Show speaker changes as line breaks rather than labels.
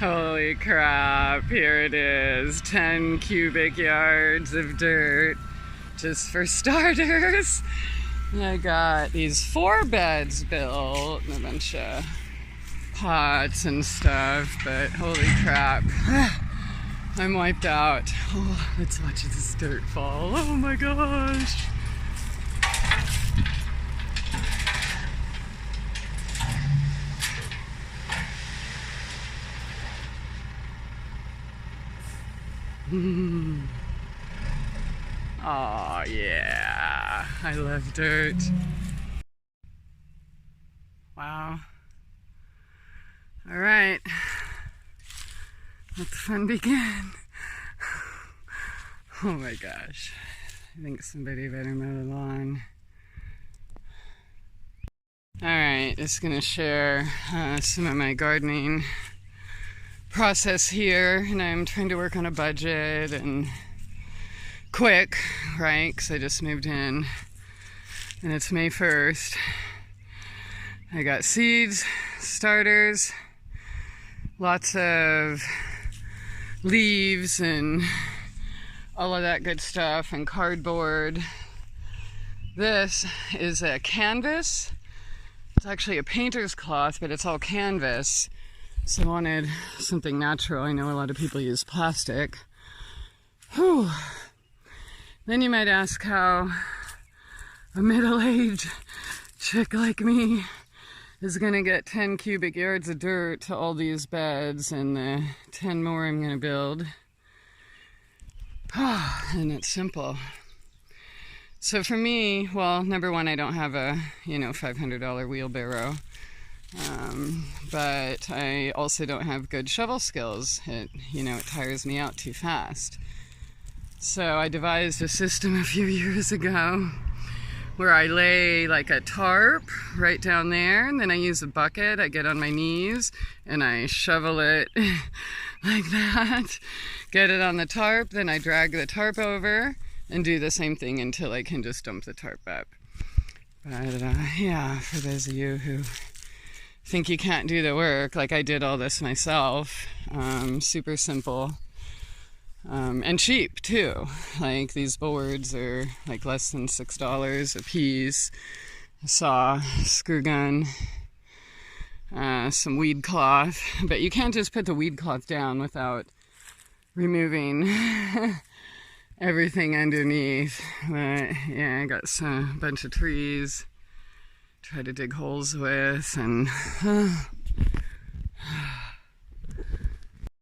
Holy crap, here it is. 10 cubic yards of dirt just for starters. I got these 4 beds built and a bunch of pots and stuff, but holy crap. I'm wiped out. Oh, let's watch this dirt fall. Oh my gosh. Oh yeah, I love dirt. Wow. All right, let the fun begin. Oh my gosh, I think somebody better mow the lawn. All right, just gonna share some of my gardening process here, and I'm trying to work on a budget and quick, right? Because I just moved in and it's May 1st. I got seeds, starters, lots of leaves and all of that good stuff, and cardboard. This is a canvas. It's actually a painter's cloth, but it's all canvas. So I wanted something natural. I know a lot of people use plastic. Whew. Then you might ask how a middle-aged chick like me is gonna get 10 cubic yards of dirt to all these beds and the 10 more I'm gonna build. And it's simple. So for me, well, number one, I don't have a, $500 wheelbarrow. But I also don't have good shovel skills. It tires me out too fast. So I devised a system a few years ago where I lay like a tarp right down there, and then I use a bucket. I get on my knees and I shovel it like that, get it on the tarp, then I drag the tarp over and do the same thing until I can just dump the tarp up. But yeah, for those of you who think you can't do the work, like I did all this myself, super simple, and cheap too. Like these boards are like less than $6 a piece. A saw, screw gun, some weed cloth, but you can't just put the weed cloth down without removing everything underneath. But yeah, I got a bunch of trees try to dig holes with, and